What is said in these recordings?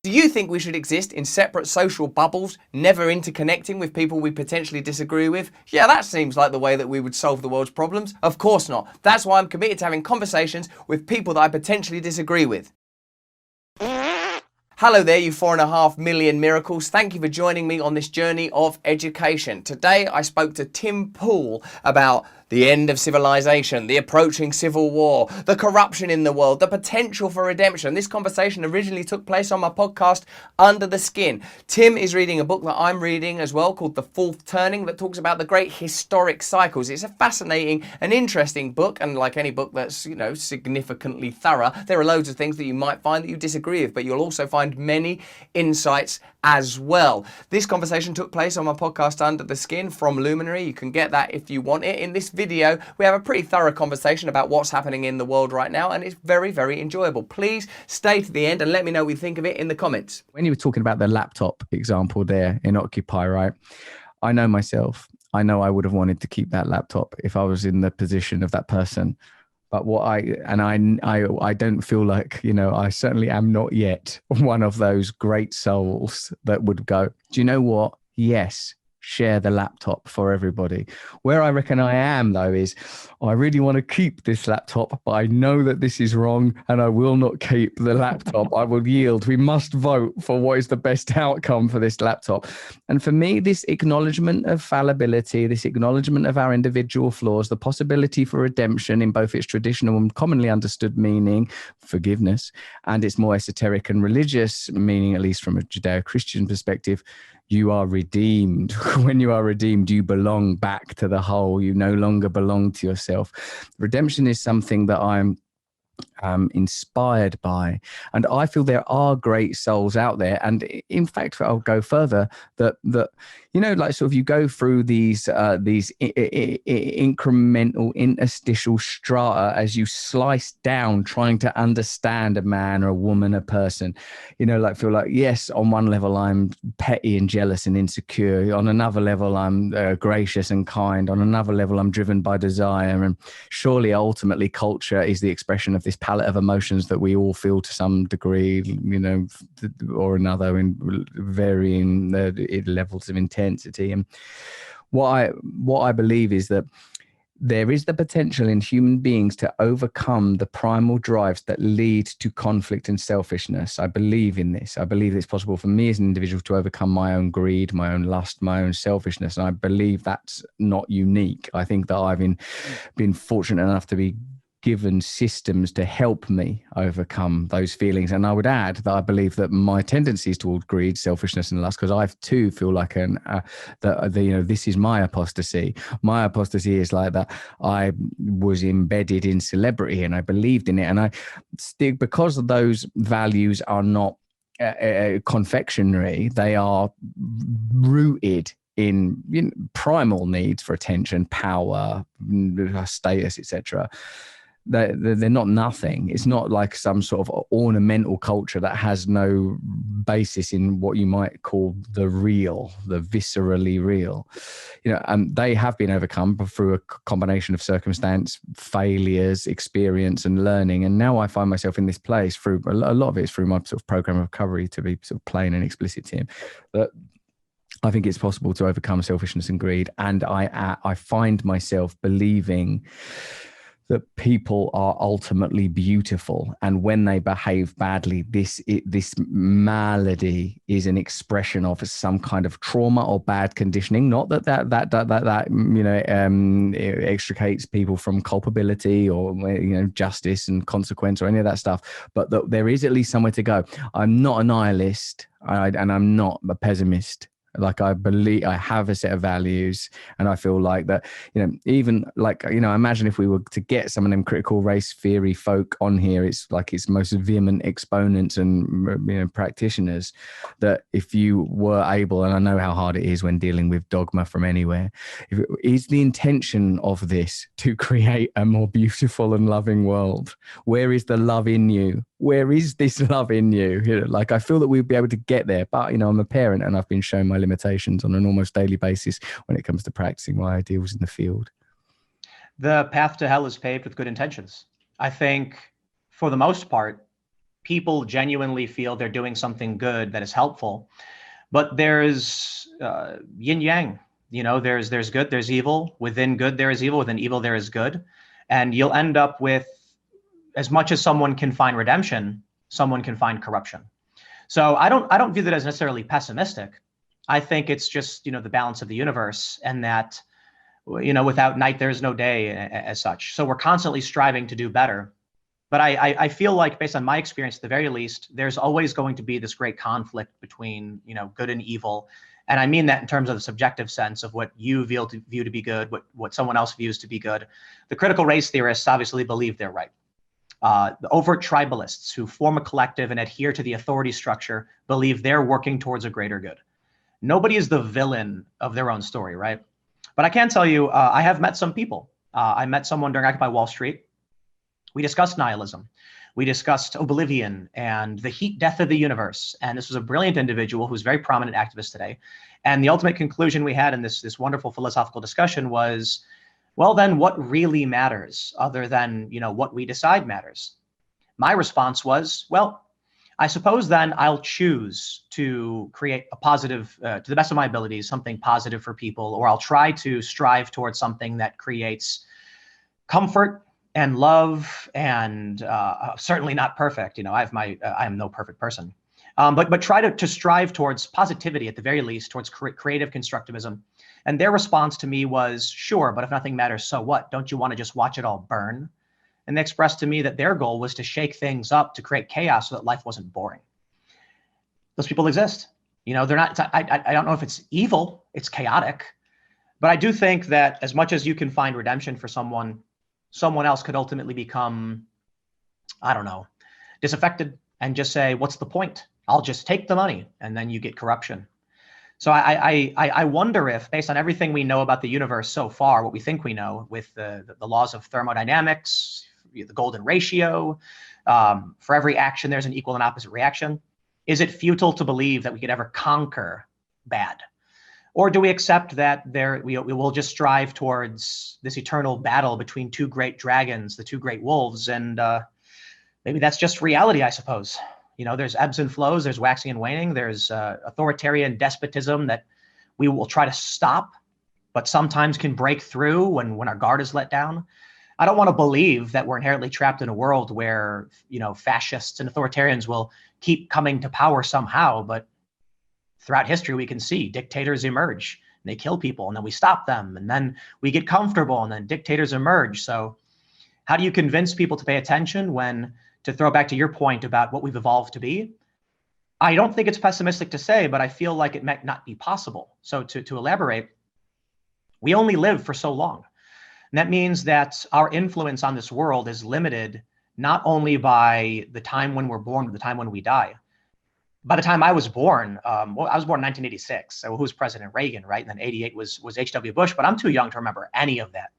Do you think we should exist in separate social bubbles, never interconnecting with people we potentially disagree with? Yeah, that seems like the way that we would solve the world's problems. Of course not. That's why I'm committed to having conversations with people that I potentially disagree with. Hello there, you 4.5 million miracles. Thank you for joining me on this journey of education. Today I spoke to Tim Poole about the end of civilization, the approaching civil war, the corruption in the world, the potential for redemption. This conversation originally took place on my podcast, Under the Skin. Tim is reading a book that I'm reading as well called The Fourth Turning that talks about the great historic cycles. It's a fascinating and interesting book, and like any book that's, significantly thorough, there are loads of things that you might find that you disagree with, but you'll also find many insights as well. This conversation took place on my podcast Under the Skin from Luminary. You can get that if you want it. In this video, we have a pretty thorough conversation about what's happening in the world right now, and it's very, very enjoyable. Please stay to the end and let me know what you think of it in the comments. When you were talking about the laptop example there in Occupy, right? I know myself. I know I would have wanted to keep that laptop if I was in the position of that person. But I don't feel like, I certainly am not yet one of those great souls that would go, do you know what? Yes, share the laptop for everybody. Where I reckon I am, though, is I really want to keep this laptop, but I know that this is wrong and I will not keep the laptop. I will yield. We must vote for what is the best outcome for this laptop. And for me, this acknowledgement of fallibility, this acknowledgement of our individual flaws, the possibility for redemption in both its traditional and commonly understood meaning, forgiveness, and its more esoteric and religious meaning, at least from a Judeo-Christian perspective, you are redeemed. When you are redeemed, you belong back to the whole. You no longer belong to yourself. Redemption is something that I'm inspired by, and I feel there are great souls out there. And in fact, I'll go further, that like sort of you go through these incremental interstitial strata as you slice down trying to understand a man or a woman, a person, feel like, yes, on one level I'm petty and jealous and insecure, on another level I'm gracious and kind, on another level I'm driven by desire, and surely ultimately culture is the expression of this palette of emotions that we all feel to some degree, or another, in varying levels of intensity. And what I believe is that there is the potential in human beings to overcome the primal drives that lead to conflict and selfishness. I believe in this. I believe it's possible for me as an individual to overcome my own greed, my own lust, my own selfishness. And I believe that's not unique. I think that I've been fortunate enough to be given systems to help me overcome those feelings. And I would add that I believe that my tendencies toward greed, selfishness, and lust, because I too feel like this is my apostasy. My apostasy is like that I was embedded in celebrity and I believed in it, and I still, because those values are not confectionery, they are rooted in primal needs for attention, power, status, etc. They're not nothing. It's not like some sort of ornamental culture that has no basis in what you might call the real, the viscerally real. They have been overcome through a combination of circumstance, failures, experience, and learning. And now I find myself in this place through a lot of it is through my sort of program of recovery, to be sort of plain and explicit, Tim, that I think it's possible to overcome selfishness and greed. And I find myself believing that people are ultimately beautiful, and when they behave badly, this malady is an expression of some kind of trauma or bad conditioning. Not that extricates people from culpability or justice and consequence or any of that stuff, but that there is at least somewhere to go. I'm not a nihilist, and I'm not a pessimist. Like, I believe I have a set of values, and I feel like that, even like, imagine if we were to get some of them critical race theory folk on here, it's like its most vehement exponents and, practitioners, that if you were able, and I know how hard it is when dealing with dogma from anywhere, is the intention of this to create a more beautiful and loving world? Where is the love in you? Where is this love in you? Like, I feel that we'd be able to get there, but I'm a parent and I've been shown my limitations on an almost daily basis when it comes to practicing my ideals in the field. The path to hell is paved with good intentions. I think for the most part, people genuinely feel they're doing something good that is helpful. But there's yin yang. There's good, there's evil. Within good, there is evil. Within evil, there is good. And you'll end up with, as much as someone can find redemption, someone can find corruption. So I don't view that as necessarily pessimistic. I think it's just, the balance of the universe, and that, without night, there's no day as such. So we're constantly striving to do better. But I feel like, based on my experience, at the very least, there's always going to be this great conflict between, good and evil. And I mean that in terms of the subjective sense of what you view to be good, what someone else views to be good. The critical race theorists obviously believe they're right. The overt tribalists who form a collective and adhere to the authority structure believe they're working towards a greater good. Nobody is the villain of their own story, right? But I can tell you, I have met some people. I met someone during Occupy Wall Street. We discussed nihilism. We discussed oblivion and the heat death of the universe. And this was a brilliant individual who's a very prominent activist today. And the ultimate conclusion we had in this wonderful philosophical discussion was, well, then what really matters other than, what we decide matters? My response was, well, I suppose then I'll choose to create a positive, to the best of my abilities, something positive for people, or I'll try to strive towards something that creates comfort and love, and certainly not perfect. I am no perfect person, but try to strive towards positivity, at the very least, towards creative constructivism. And their response to me was, sure, but if nothing matters, so what? Don't you want to just watch it all burn? And they expressed to me that their goal was to shake things up, to create chaos so that life wasn't boring. Those people exist. They're not, I don't know if it's evil, it's chaotic. But I do think that as much as you can find redemption for someone else could ultimately become, I don't know, disaffected and just say, what's the point? I'll just take the money, and then you get corruption. So I wonder if, based on everything we know about the universe so far, what we think we know with the laws of thermodynamics, the golden ratio, for every action, there's an equal and opposite reaction. Is it futile to believe that we could ever conquer bad? Or do we accept that we will just strive towards this eternal battle between two great dragons, the two great wolves, and maybe that's just reality, I suppose. There's ebbs and flows, there's waxing and waning, there's authoritarian despotism that we will try to stop, but sometimes can break through when our guard is let down. I don't want to believe that we're inherently trapped in a world where, fascists and authoritarians will keep coming to power somehow, but throughout history, we can see dictators emerge and they kill people, and then we stop them, and then we get comfortable, and then dictators emerge. So how do you convince people to pay attention when, to throw back to your point about what we've evolved to be, I don't think it's pessimistic to say, but I feel like it might not be possible. So to elaborate, we only live for so long. And that means that our influence on this world is limited not only by the time when we're born, but the time when we die. By the time I was born, I was born in 1986. So who was President? Reagan, right? And then 88 was H.W. Bush, but I'm too young to remember any of that.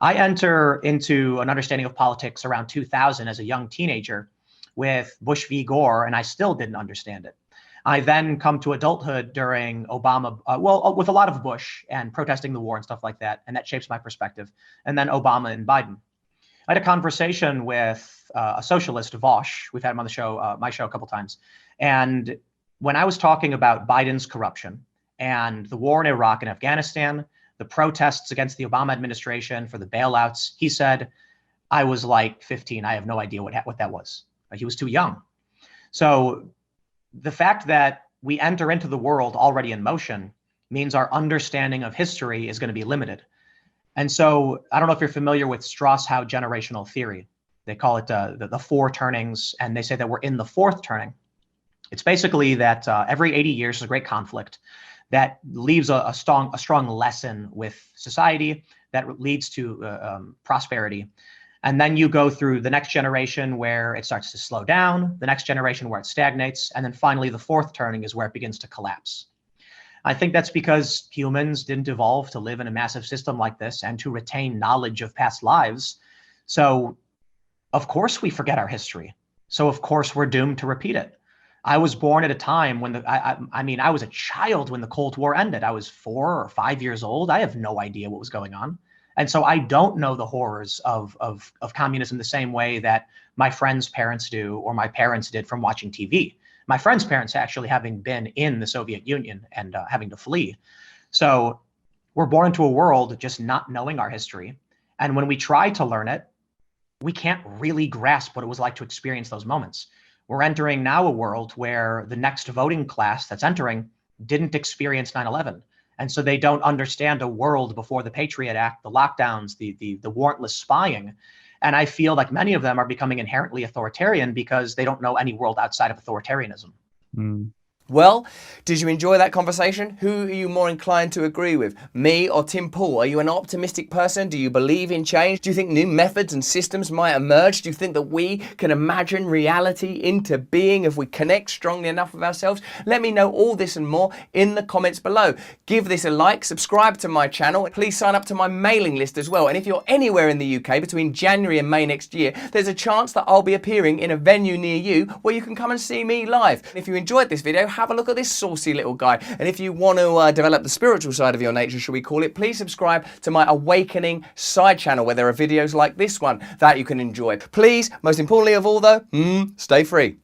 I enter into an understanding of politics around 2000 as a young teenager with Bush v. Gore, and I still didn't understand it. I then come to adulthood during Obama, with a lot of Bush and protesting the war and stuff like that, and that shapes my perspective. And then Obama and Biden. I had a conversation with a socialist, Vosh. We've had him on the show, my show, a couple times. And when I was talking about Biden's corruption and the war in Iraq and Afghanistan, the protests against the Obama administration for the bailouts, he said, I was like 15. I have no idea what that was. He was too young. So the fact that we enter into the world already in motion means our understanding of history is going to be limited. And so I don't know if you're familiar with Strauss-Howe generational theory. They call it the four turnings, and they say that we're in the fourth turning. It's basically that every 80 years there's a great conflict that leaves a strong lesson with society that leads to prosperity. And then you go through the next generation where it starts to slow down, the next generation where it stagnates, and then finally the fourth turning is where it begins to collapse. I think that's because humans didn't evolve to live in a massive system like this and to retain knowledge of past lives. So of course we forget our history. So of course we're doomed to repeat it. I was born at a time when I was a child when the Cold War ended. I was 4 or 5 years old. I have no idea what was going on. And so I don't know the horrors of communism the same way that my friends' parents do, or my parents did from watching TV. My friends' parents actually having been in the Soviet Union and having to flee. So we're born into a world just not knowing our history. And when we try to learn it, we can't really grasp what it was like to experience those moments. We're entering now a world where the next voting class that's entering didn't experience 9/11. And so they don't understand a world before the Patriot Act, the lockdowns, the warrantless spying. And I feel like many of them are becoming inherently authoritarian because they don't know any world outside of authoritarianism. Mm. Well, did you enjoy that conversation? Who are you more inclined to agree with, me or Tim Pool? Are you an optimistic person? Do you believe in change? Do you think new methods and systems might emerge? Do you think that we can imagine reality into being if we connect strongly enough with ourselves? Let me know all this and more in the comments below. Give this a like, subscribe to my channel, please sign up to my mailing list as well. And if you're anywhere in the UK between January and May next year, there's a chance that I'll be appearing in a venue near you where you can come and see me live. If you enjoyed this video, have a look at this saucy little guy. And if you want to develop the spiritual side of your nature, shall we call it, please subscribe to my Awakening side channel where there are videos like this one that you can enjoy. Please, most importantly of all though, stay free.